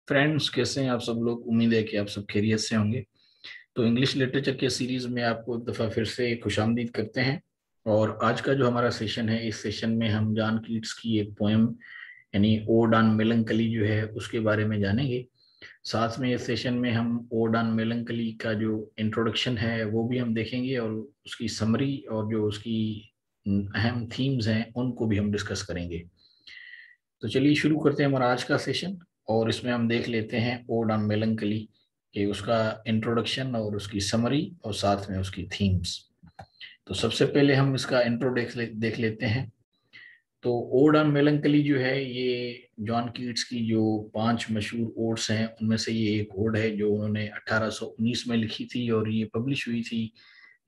Friends, कैसे हैं आप सब लोग। उम्मीद है कि आप सब खैरियत से होंगे। तो इंग्लिश लिटरेचर के सीरीज में आपको एक दफ़ा फिर से खुशामदीद करते हैं। और आज का जो हमारा सेशन है, इस सेशन में हम जॉन कीट्स की एक पोएम यानी ओड ऑन मेलंकली जो है उसके बारे में जानेंगे। साथ में इस सेशन में हम ओड ऑन मेलंकली का जो इंट्रोडक्शन है वो भी हम देखेंगे, और उसकी समरी और जो उसकी अहम थीम्स हैं उनको भी हम डिस्कस करेंगे। तो चलिए शुरू करते हैं हमारा आज का सेशन। और इसमें हम देख लेते हैं ओड ऑन मेलंकली कि उसका इंट्रोडक्शन और उसकी समरी और साथ में उसकी थीम्स। तो सबसे पहले हम इसका इंट्रो देख लेते हैं। तो ओड ऑन मेलंकली जो है ये जॉन कीट्स की जो 5 मशहूर ओड्स हैं उनमें से ये एक ओड है जो उन्होंने 1819 में लिखी थी, और ये पब्लिश हुई थी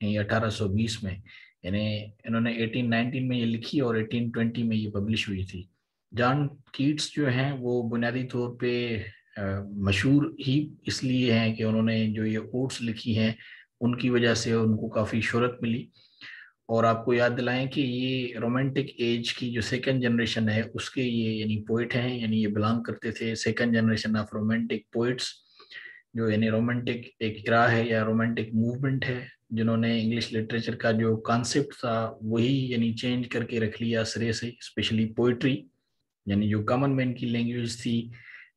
1820 में। यानी इन्होंने 1819 में ये लिखी और 1820 में ये पब्लिश हुई थी। जॉन कीट्स जो हैं वो बुनियादी तौर पे मशहूर ही इसलिए हैं कि उन्होंने जो ये ओड्स लिखी हैं उनकी वजह से उनको काफ़ी शोहरत मिली। और आपको याद दिलाएं कि ये रोमांटिक एज की जो सेकंड जनरेशन है उसके ये यानी पोइट हैं, यानी ये बिलोंग करते थे second generation of romantic poets. जो यानी रोमांटिक एक इरा है या रोमांटिक मूवमेंट है, जिन्होंने इंग्लिश लिटरेचर का जो कॉन्सेप्ट था वही यानी चेंज करके रख लिया सिरे से। स्पेशली पोइट्री यानी जो कॉमन मैन की लैंग्वेज थी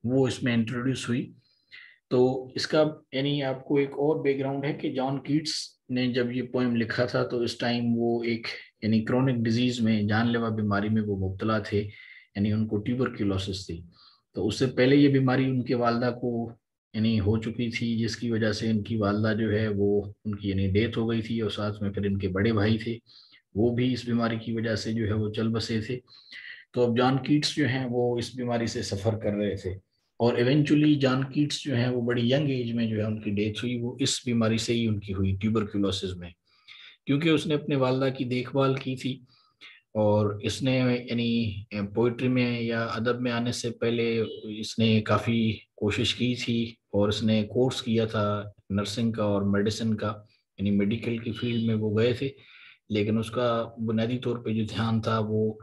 वो इसमें इंट्रोड्यूस हुई। तो इसका यानी आपको एक और बैकग्राउंड है कि जॉन कीट्स ने जब ये पोएम लिखा था तो इस टाइम वो एक यानी क्रोनिक डिजीज में, जानलेवा बीमारी में वो मुब्तला थे, यानी उनको ट्यूबरक्यूलोसिस थी। तो उससे पहले ये बीमारी उनके वालदा को यानी हो चुकी थी, जिसकी वजह से इनकी वालदा जो है वो उनकी यानी डेथ हो गई थी। और साथ में फिर इनके बड़े भाई थे, वो भी इस बीमारी की वजह से जो है वो चल बसे थे। तो अब जॉन कीट्स जो हैं वो इस बीमारी से सफ़र कर रहे थे। और इवेंचुअली जॉन कीट्स जो हैं वो बड़ी यंग एज में जो है उनकी डेथ हुई, वो इस बीमारी से ही उनकी हुई, ट्यूबरक्यूलोसिस में। क्योंकि उसने अपने वालदा की देखभाल की थी, और इसने यानी पोइट्री में या अदब में आने से पहले इसने काफ़ी कोशिश की थी, और इसने कोर्स किया था नर्सिंग का और मेडिसिन का, यानी मेडिकल की फील्ड में वो गए थे। लेकिन उसका बुनियादी तौर पे जो ध्यान था वो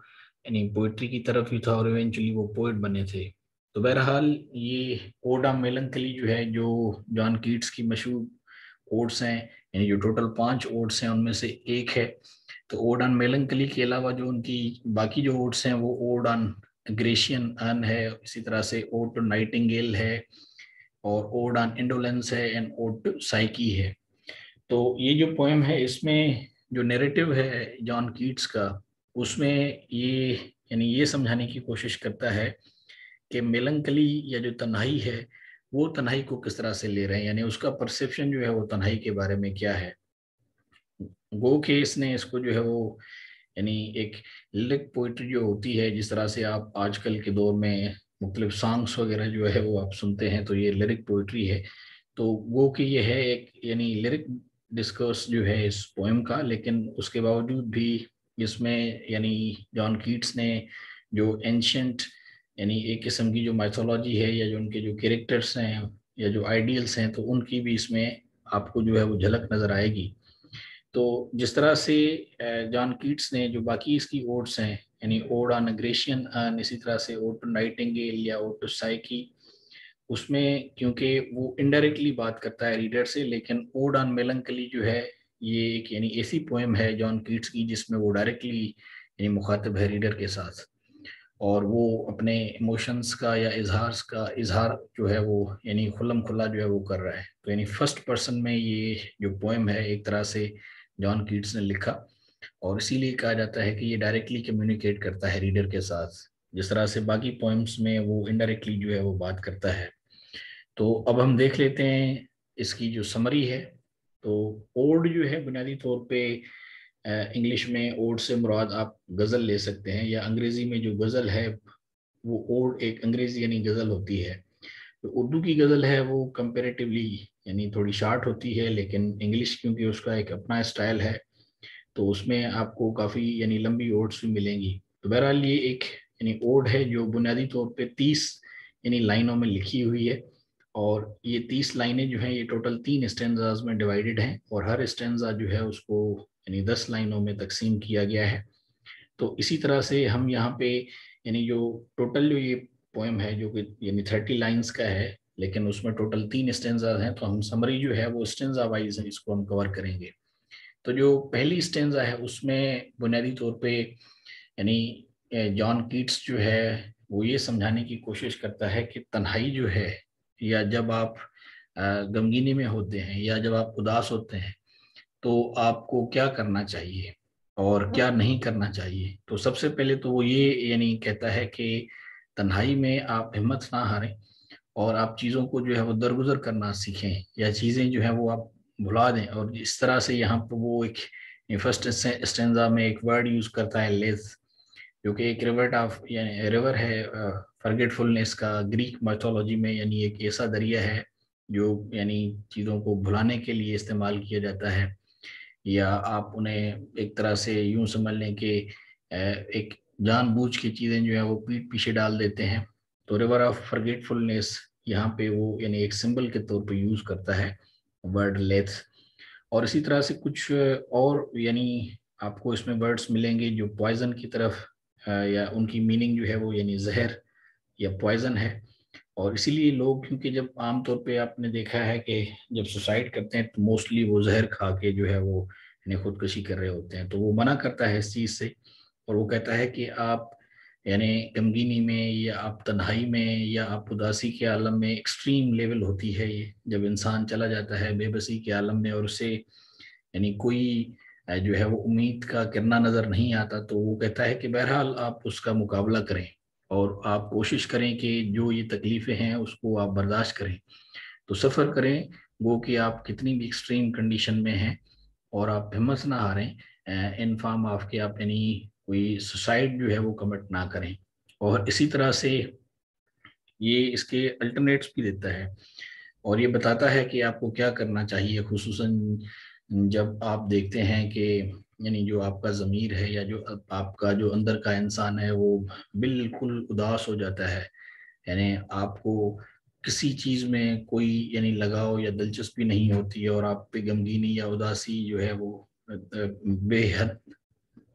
यानी पोइट्री की तरफ ही था, और इवेंचुअली वो पोइट बने थे। तो बहरहाल ये ओडा मेलंकली जो है, जो जॉन कीट्स की मशहूर ओड्स हैं, यानी जो टोटल 5 ओड्स हैं उनमें से एक है। तो ओड ऑन मेलंकली के अलावा जो उनकी बाकी जो ओड्स हैं वो ओड ऑन ग्रेशियन अर्न है, इसी तरह से ओड टू नाइटिंगेल है, और ओड ऑन इंडोलेंस है, एंड ओड टू साइकी है। तो ये जो पोएम है इसमें जो नैरेटिव है जॉन कीट्स का, उसमें ये यानी ये समझाने की कोशिश करता है कि मेलंकली या जो तन्हाई है वो तन्हाई को किस तरह से ले रहे हैं, यानी उसका परसेप्शन जो है वो तन्हाई के बारे में क्या है। गो के इसने इसको जो है वो यानी एक लिरिक पोइट्री जो होती है, जिस तरह से आप आजकल के दौर में मुख्तलिफ सॉन्ग्स वगैरह जो है वो आप सुनते हैं, तो ये लिरिक पोइट्री है। तो वो कि ये है एक यानी लिरिक डिस्कोर्स जो है इस पोएम का। लेकिन उसके बावजूद भी इसमें यानी जॉन कीट्स ने जो एंशंट यानी एक किस्म की जो माइथोलॉजी है या जो उनके जो कैरेक्टर्स हैं या जो आइडियल्स हैं, तो उनकी भी इसमें आपको जो है वो झलक नजर आएगी। तो जिस तरह से जॉन कीट्स ने जो बाकी इसकी ओड्स हैं, यानी ओड ऑन ग्रेशियन अर्न, इसी तरह से ओड टू नाइटिंगेल या ओड टू साइकी, उसमें क्योंकि वो इनडायरेक्टली बात करता है रीडर से, लेकिन ओड ऑन मेलंकली जो है ये एक यानी ऐसी पोएम है जॉन कीट्स की जिसमें वो डायरेक्टली यानी मुखातिब है रीडर के साथ, और वो अपने इमोशंस का या इजहार जो है वो यानी खुल्लम खुल्ला जो है वो कर रहा है। तो यानी फर्स्ट पर्सन में ये जो पोएम है एक तरह से जॉन कीट्स ने लिखा, और इसीलिए कहा जाता है कि ये डायरेक्टली कम्युनिकेट करता है रीडर के साथ, जिस तरह से बाकी पोएम्स में वो इनडायरेक्टली जो है वो बात करता है। तो अब हम देख लेते हैं इसकी जो समरी है। तो ओड जो है बुनियादी तौर पे इंग्लिश में ओड से मुराद आप गज़ल ले सकते हैं, या अंग्रेजी में जो गज़ल है वो ओड एक अंग्रेजी यानी गज़ल होती है। तो उर्दू की गज़ल है वो कंपेरेटिवली यानी थोड़ी शार्ट होती है, लेकिन इंग्लिश क्योंकि उसका एक अपना स्टाइल है तो उसमें आपको काफ़ी यानी लंबी ओड्स भी मिलेंगी। तो बहरहाल ये एक यानी ओड है जो बुनियादी तौर पे 30 यानी लाइनों में लिखी हुई है, और ये 30 लाइनें जो हैं ये टोटल 3 स्टेंजाज में डिवाइडेड हैं, और हर स्टेंजा जो है उसको यानी 10 लाइनों में तकसीम किया गया है। तो इसी तरह से हम यहाँ पे यानी जो टोटल जो ये पोएम है जो कि यानी 30 लाइंस का है, लेकिन उसमें टोटल 3 स्टेंजा हैं, तो हम समरी जो है वो स्टेंजा वाइज इसको हम कवर करेंगे। तो जो पहली स्टेंजा है उसमें बुनियादी तौर पे यानी जॉन कीट्स जो है वो ये समझाने की कोशिश करता है कि तन्हाई जो है, या जब आप गमगीनी में होते हैं या जब आप उदास होते हैं, तो आपको क्या करना चाहिए और क्या नहीं करना चाहिए। तो सबसे पहले तो वो ये यानी कहता है कि तन्हाई में आप हिम्मत ना हारें और आप चीज़ों को जो है वो दरगुजर करना सीखें, या चीज़ें जो है वो आप भुला दें। और इस तरह से यहाँ पर वो एक फर्स्ट स्टेंजा में एक वर्ड यूज करता है लेथ, जो कि एक रिवर ऑफ यानी रिवर है फॉरगेटफुलनेस का ग्रीक माइथोलॉजी में, यानी एक ऐसा दरिया है जो यानी चीज़ों को भुलाने के लिए इस्तेमाल किया जाता है, या आप उन्हें एक तरह से यूं समझ लें कि एक जानबूझ के चीज़ें जो है वो पीठ पीछे डाल देते हैं। तो रिवर ऑफ फॉरगेटफुलनेस यहाँ पे वो यानी एक सिंबल के तौर पे यूज करता है वर्ड लेथ। और इसी तरह से कुछ और यानी आपको इसमें वर्ड्स मिलेंगे जो पॉइजन की तरफ या उनकी मीनिंग जो है वो यानी जहर या पॉइजन है। और इसीलिए लोग, क्योंकि जब आमतौर पे आपने देखा है कि जब सुसाइड करते हैं तो मोस्टली वो जहर खा के जो है वो यानी खुदकुशी कर रहे होते हैं, तो वो मना करता है इस चीज़ से। और वो कहता है कि आप यानी गमगीनी में या आप तन्हाई में या आप उदासी के आलम में एक्सट्रीम लेवल होती है ये, जब इंसान चला जाता है बेबसी के आलम में और उसे यानी कोई जो है वो उम्मीद का किरणा नजर नहीं आता, तो वो कहता है कि बहरहाल आप उसका मुकाबला करें और आप कोशिश करें कि जो ये तकलीफें हैं उसको आप बर्दाश्त करें। तो सफ़र करें वो कि आप कितनी भी एक्सट्रीम कंडीशन में हैं, और आप हिम्मत ना हारें इन फॉर्म ऑफ कि आप यानी कोई सुसाइड जो है वो कमिट ना करें। और इसी तरह से ये इसके अल्टरनेट्स भी देता है और ये बताता है कि आपको क्या करना चाहिए, खुसूसन जब आप देखते हैं कि यानी जो आपका ज़मीर है या जो आपका जो अंदर का इंसान है वो बिल्कुल उदास हो जाता है, यानी आपको किसी चीज़ में कोई यानी लगाव या दिलचस्पी नहीं होती है और आप पे गमगीनी या उदासी जो है वो बेहद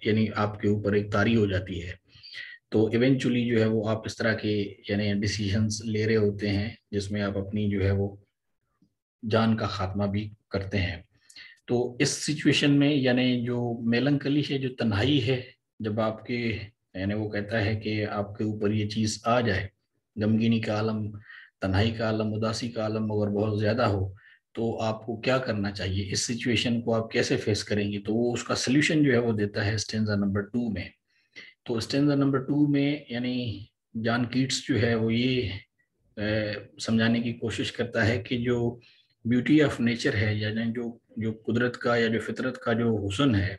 यानी आपके ऊपर एक तारी हो जाती है। तो इवेंचुअली जो है वो आप इस तरह के यानी डिसीजंस ले रहे होते हैं जिसमें आप अपनी जो है वो जान का खात्मा भी करते हैं। तो इस सिचुएशन में यानी जो मेलंकली है, जो तन्हाई है, जब आपके यानी वो कहता है कि आपके ऊपर ये चीज़ आ जाए, गमगीनी का आलम, तन्हाई का आलम, उदासी का आलम अगर बहुत ज़्यादा हो, तो आपको क्या करना चाहिए, इस सिचुएशन को आप कैसे फेस करेंगे। तो वो उसका सोल्यूशन जो है वो देता है स्टेंजा नंबर 2 में। तो स्टेंजा नंबर 2 में यानी जॉन कीट्स जो है वो ये समझाने की कोशिश करता है कि जो ब्यूटी ऑफ नेचर है, यानी जो जो कुदरत का या जो फितरत का जो हुस्न है,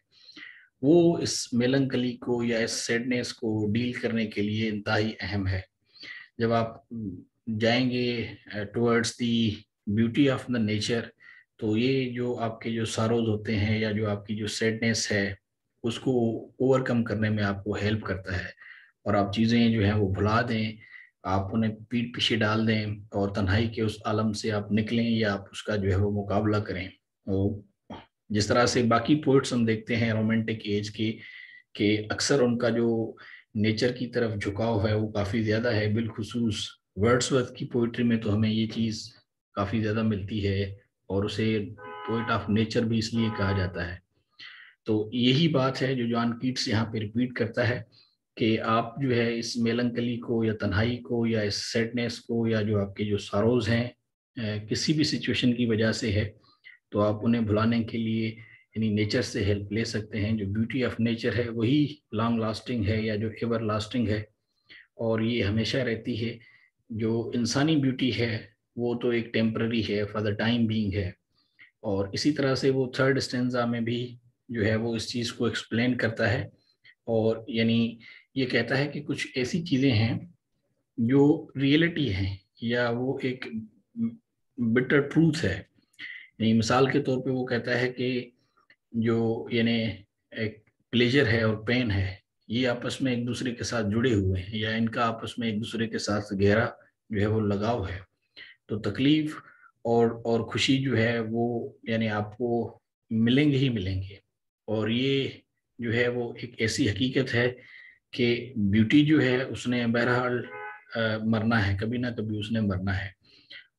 वो इस मेलंकली को या इस सैडनेस को डील करने के लिए इंतहाई अहम है। जब आप जाएंगे towards the beauty of the nature, तो ये जो आपके जो सारोज होते हैं या जो आपकी जो सैडनेस है उसको ओवरकम करने में आपको हेल्प करता है, और आप चीज़ें जो हैं वो भुला दें, आप उन्हें पीठ पीछे डाल दें और तन्हाई के उस आलम से आप निकलें या आप उसका जो है वो मुकाबला करें। तो जिस तरह से बाकी पोइट्स हम देखते हैं रोमांटिक एज के कि अक्सर उनका जो नेचर की तरफ झुकाव है वो काफ़ी ज़्यादा है, बिलखुसूस वर्ड्सवर्थ की पोइट्री में तो हमें ये चीज़ काफ़ी ज़्यादा मिलती है, और उसे पोइट ऑफ नेचर भी इसलिए कहा जाता है। तो यही बात है जो जॉन कीट्स यहाँ पे रिपीट करता है कि आप जो है इस मेलंकली को या तन्हाई को या इस सैडनेस को या जो आपके जो सारोज हैं किसी भी सिचुएशन की वजह से है, तो आप उन्हें भुलाने के लिए यानी नेचर से हेल्प ले सकते हैं। जो ब्यूटी ऑफ नेचर है वही लॉन्ग लास्टिंग है या जो एवर लास्टिंग है, और ये हमेशा रहती है। जो इंसानी ब्यूटी है वो तो एक टेम्पररी है, फॉर द टाइम बीइंग है। और इसी तरह से वो थर्ड स्टेंजा में भी जो है वो इस चीज़ को एक्सप्लेन करता है, और यानी ये कहता है कि कुछ ऐसी चीज़ें हैं जो रियलिटी है या वो एक बिटर ट्रूथ है। यानी मिसाल के तौर पे वो कहता है कि जो यानी एक प्लेजर है और पेन है, ये आपस में एक दूसरे के साथ जुड़े हुए हैं या इनका आपस में एक दूसरे के साथ गहरा जो है वो लगाव है। तो तकलीफ और खुशी जो है वो यानी आपको मिलेंगे ही मिलेंगे। और ये जो है वो एक ऐसी हकीकत है कि ब्यूटी जो है उसने बहरहाल मरना है, कभी ना कभी उसने मरना है।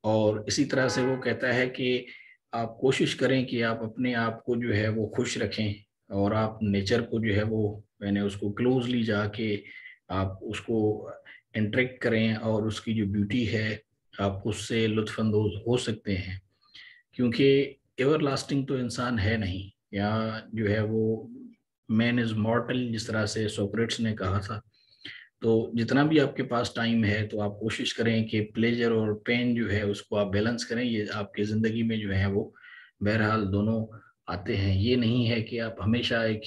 और इसी तरह से वो कहता है कि आप कोशिश करें कि आप अपने आप को जो है वो खुश रखें, और आप नेचर को जो है वो मैंने उसको क्लोजली जाके आप उसको इंटरेक्ट करें, और उसकी जो ब्यूटी है आप उससे लुत्फानंदोज हो सकते हैं। क्योंकि एवर लास्टिंग तो इंसान है नहीं, या जो है वो मैन इज मॉर्टल, जिस तरह से सोक्रेट्स ने कहा था। तो जितना भी आपके पास टाइम है तो आप कोशिश करें कि प्लेजर और पेन जो है उसको आप बैलेंस करें। ये आपकी ज़िंदगी में जो है वो बहरहाल दोनों आते हैं। ये नहीं है कि आप हमेशा एक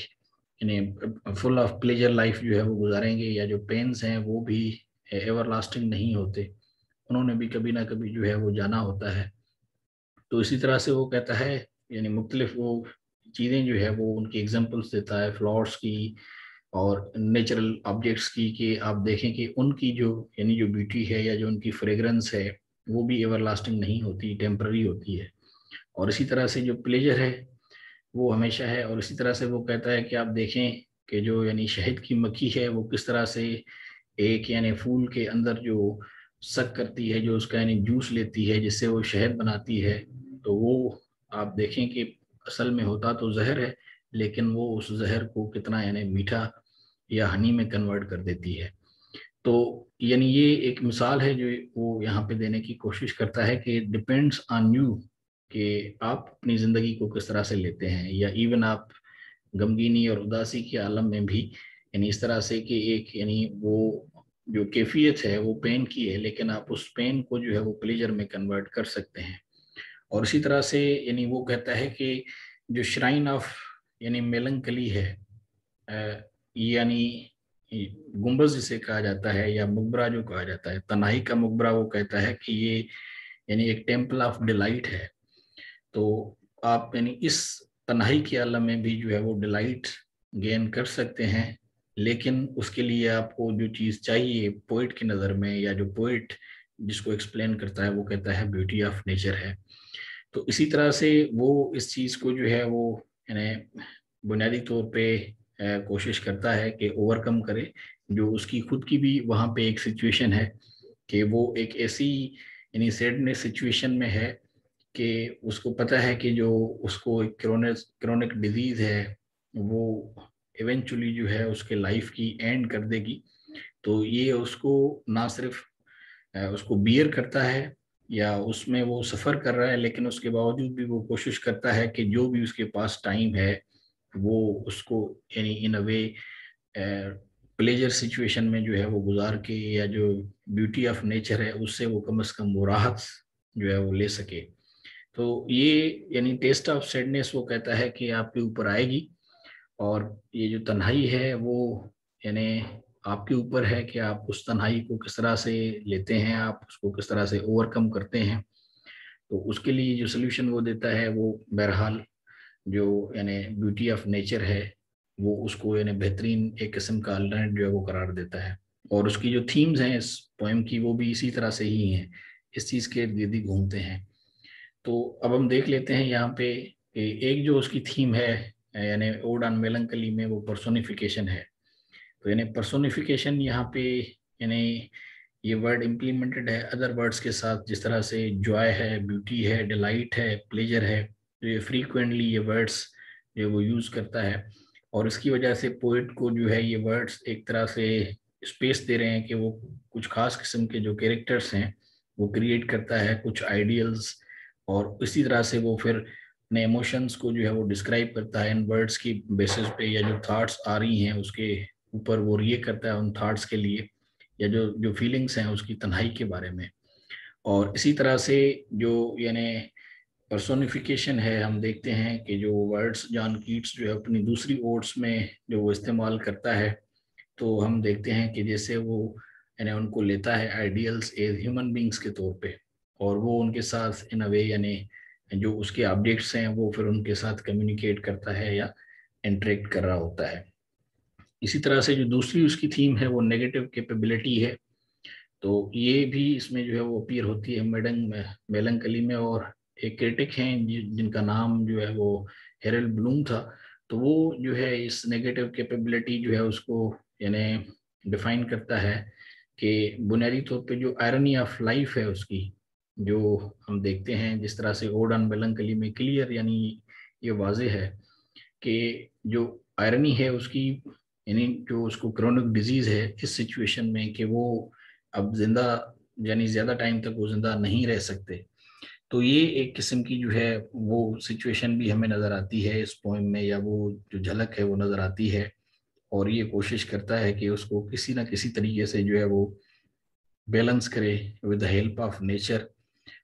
यानी फुल ऑफ प्लेजर लाइफ जो है वो गुजारेंगे, या जो पेन्स हैं वो भी एवर लास्टिंग नहीं होते, उन्होंने भी कभी ना कभी जो है वो जाना होता है। तो इसी तरह से वो कहता है, यानी मुख्तलिफ वो चीज़ें जो है वो उनकी एग्जांपल्स देता है फ्लावर्स की और नेचुरल ऑब्जेक्ट्स की, कि आप देखें कि उनकी जो यानी जो ब्यूटी है या जो उनकी फ्रेग्रेंस है वो भी एवर लास्टिंग नहीं होती, टेम्पररी होती है। और इसी तरह से जो प्लेजर है वो हमेशा है। और इसी तरह से वो कहता है कि आप देखें कि जो यानी शहद की मक्खी है वो किस तरह से एक यानी फूल के अंदर जो सक करती है, जो उसका यानी जूस लेती है जिससे वो शहद बनाती है, तो वो आप देखें कि असल में होता तो जहर है, लेकिन वो उस जहर को कितना यानी मीठा या हनी में कन्वर्ट कर देती है। तो यानी ये एक मिसाल है जो वो यहाँ पे देने की कोशिश करता है कि डिपेंड्स ऑन यू, कि आप अपनी ज़िंदगी को किस तरह से लेते हैं, या इवन आप गमगीनी और उदासी के आलम में भी यानी इस तरह से कि एक यानी वो जो कैफियत है वो पेन की है, लेकिन आप उस पेन को जो है वो प्लेजर में कन्वर्ट कर सकते हैं। और इसी तरह से यानी वो कहता है कि जो श्राइन ऑफ यानी मेलंकली है, यानी गुम्बज जिसे कहा जाता है, या मुकबरा जो कहा जाता है, तन्हाई का मुकबरा, वो कहता है कि ये यानी एक टेम्पल ऑफ डिलाइट है। तो आप यानी इस तन्हाई के आलम में भी जो है वो डिलाइट गेन कर सकते हैं, लेकिन उसके लिए आपको जो चीज़ चाहिए पोइट की नज़र में, या जो पोइट जिसको एक्सप्लेन करता है वो कहता है ब्यूटी ऑफ नेचर है। तो इसी तरह से वो इस चीज़ को जो है वो यानी बुनियादी तौर पे कोशिश करता है कि ओवरकम करे। जो उसकी खुद की भी वहाँ पे एक सिचुएशन है कि वो एक ऐसी यानी सैडनेस सिचुएशन में है कि उसको पता है कि जो उसको एक क्रोनिक डिजीज है वो इवेंचुअली जो है उसके लाइफ की एंड कर देगी। तो ये उसको ना सिर्फ उसको बियर करता है या उसमें वो सफ़र कर रहा है, लेकिन उसके बावजूद भी वो कोशिश करता है कि जो भी उसके पास टाइम है वो उसको यानी इन अ वे प्लेजर सिचुएशन में जो है वो गुजार के, या जो ब्यूटी ऑफ नेचर है उससे वो कम से कम वो राहत जो है वो ले सके। तो ये यानी टेस्ट ऑफ सैडनेस वो कहता है कि आपके ऊपर आएगी, और ये जो तन्हाई है वो यानी आपके ऊपर है कि आप उस तन्हाई को किस तरह से लेते हैं, आप उसको किस तरह से ओवरकम करते हैं। तो उसके लिए जो सोल्यूशन वो देता है वो बहरहाल जो यानी ब्यूटी ऑफ नेचर है वो उसको यानी बेहतरीन एक किस्म का अल्टरनेट जो है वो करार देता है। और उसकी जो थीम्स हैं इस पोएम की वो भी इसी तरह से ही हैं, इस चीज़ के इर्द गिर्द ही घूमते हैं। तो अब हम देख लेते हैं यहाँ पे एक जो उसकी थीम है यानी ओड ऑन मेलंकली में, वो पर्सोनिफिकेशन है। तो यानी पर्सोनिफिकेशन यहाँ पे यानी ये वर्ड इम्प्लीमेंटेड है अदर वर्ड्स के साथ, जिस तरह से जॉय है, ब्यूटी है, डिलाइट है, प्लेजर है। तो ये फ्रीक्वेंटली ये वर्ड्स जो वो यूज़ करता है, और इसकी वजह से पोइट को जो है ये वर्ड्स एक तरह से स्पेस दे रहे हैं कि वो कुछ खास किस्म के जो कैरेक्टर्स हैं वो क्रिएट करता है, कुछ आइडियल्स। और इसी तरह से वो फिर अपने इमोशंस को जो है वो डिस्क्राइब करता है इन वर्ड्स की बेसिस पे, या जो थॉट्स आ रही हैं उसके ऊपर वो रिएक्ट करता है उन थॉट्स के लिए, या जो जो फीलिंग्स हैं उसकी तन्हाई के बारे में। और इसी तरह से जो यानी पर्सोनिफिकेशन है, हम देखते हैं कि जो वर्ड्स जॉन कीट्स जो है अपनी दूसरी ओड्स में जो वो इस्तेमाल करता है, तो हम देखते हैं कि जैसे वो यानी उनको लेता है आइडियल्स एज ह्यूमन बींग्स के तौर पे, और वो उनके साथ इन अ वे यानी जो उसके ऑब्जेक्ट्स हैं वो फिर उनके साथ कम्युनिकेट करता है या इंटरेक्ट कर रहा होता है। इसी तरह से जो दूसरी उसकी थीम है वो नेगेटिव कैपेबिलिटी है। तो ये भी इसमें जो है वो अपीयर होती है मेलंकली में। और एक क्रिटिक हैं जिनका नाम जो है वो हेरल्ड ब्लूम था, तो वो जो है इस नेगेटिव कैपेबिलिटी जो है उसको यानी डिफाइन करता है कि बुनियादी तौर पे जो आयरनी ऑफ लाइफ है उसकी, जो हम देखते हैं जिस तरह से ओड ऑन मेलंकली में क्लियर यानी ये वाजे है कि जो आयरनी है उसकी, यानी जो उसको क्रोनिक डिजीज है इस सिचुएशन में कि वो अब जिंदा यानी ज्यादा टाइम तक वो जिंदा नहीं रह सकते। तो ये एक किस्म की जो है वो सिचुएशन भी हमें नजर आती है इस पोएम में, या वो जो झलक है वो नजर आती है। और ये कोशिश करता है कि उसको किसी ना किसी तरीके से जो है वो बैलेंस करे with the help of nature.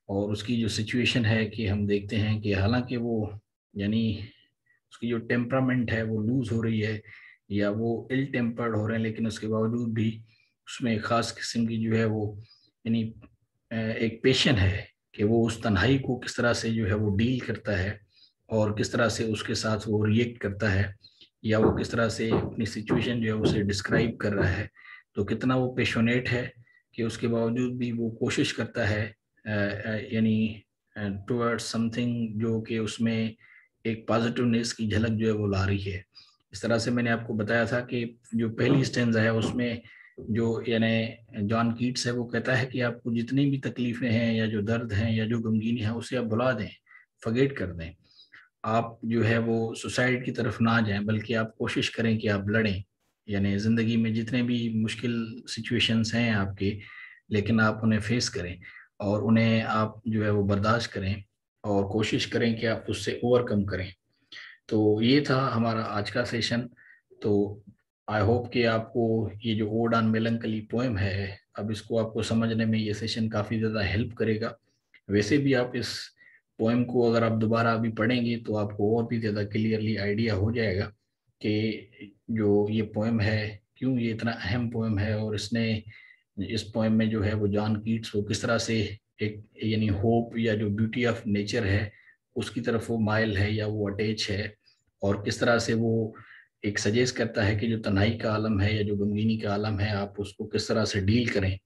और उसकी जो सिचुएशन है कि हम देखते हैं कि हालांकि वो यानी उसकी जो टेम्परामेंट है वो लूज हो रही है या वो इल टेम्पर्ड हो रहे हैं, लेकिन उसके बावजूद भी उसमें एक खास किस्म की जो है वो यानी एक पेशन है कि वो उस तन्हाई को किस तरह से जो है वो डील करता है और किस तरह से उसके साथ वो रिएक्ट करता है, या वो किस तरह से अपनी सिचुएशन जो है उसे डिस्क्राइब कर रहा है। तो कितना वो पेशोनेट है कि उसके बावजूद भी वो कोशिश करता है यानी टुवर्ड्स समथिंग जो कि उसमें एक पॉजिटिवनेस की झलक जो है वो ला रही है। इस तरह से मैंने आपको बताया था कि जो पहली स्टेंजा है उसमें जो यानी जॉन कीट्स है वो कहता है कि आपको जितनी भी तकलीफें हैं या जो दर्द हैं या जो गमगीनी है उसे आप भुला दें, फॉरगेट कर दें। आप जो है वो सुसाइड की तरफ ना जाएं, बल्कि आप कोशिश करें कि आप लड़ें। यानी ज़िंदगी में जितने भी मुश्किल सिचुएशंस हैं आपके, लेकिन आप उन्हें फेस करें और उन्हें आप जो है वो बर्दाश्त करें और कोशिश करें कि आप उससे ओवरकम करें। तो ये था हमारा आज का सेशन। तो आई होप कि आपको ये जो ओड ऑन मेलंकली पोएम है, अब इसको आपको समझने में ये सेशन काफ़ी ज़्यादा हेल्प करेगा। वैसे भी आप इस पोएम को अगर आप दोबारा अभी पढ़ेंगे तो आपको और भी ज़्यादा क्लियरली आइडिया हो जाएगा कि जो ये पोएम है क्यों ये इतना अहम पोएम है, और इसने इस पोएम में जो है वो जॉन कीट्स वो किस तरह से एक यानी होप या जो ब्यूटी ऑफ नेचर है उसकी तरफ वो माइल है या वो अटैच है, और किस तरह से वो एक सजेस्ट करता है कि जो तन्हाई का आलम है या जो गमगीनी का आलम है आप उसको किस तरह से डील करें।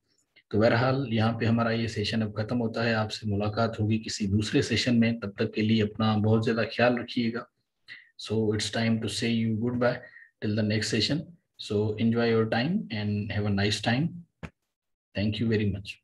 तो बहरहाल यहाँ पे हमारा ये सेशन अब खत्म होता है। आपसे मुलाकात होगी किसी दूसरे सेशन में, तब तक के लिए अपना बहुत ज़्यादा ख्याल रखिएगा। So it's time to say you goodbye till the next session. So enjoy your time and have a nice time. Thank you very much.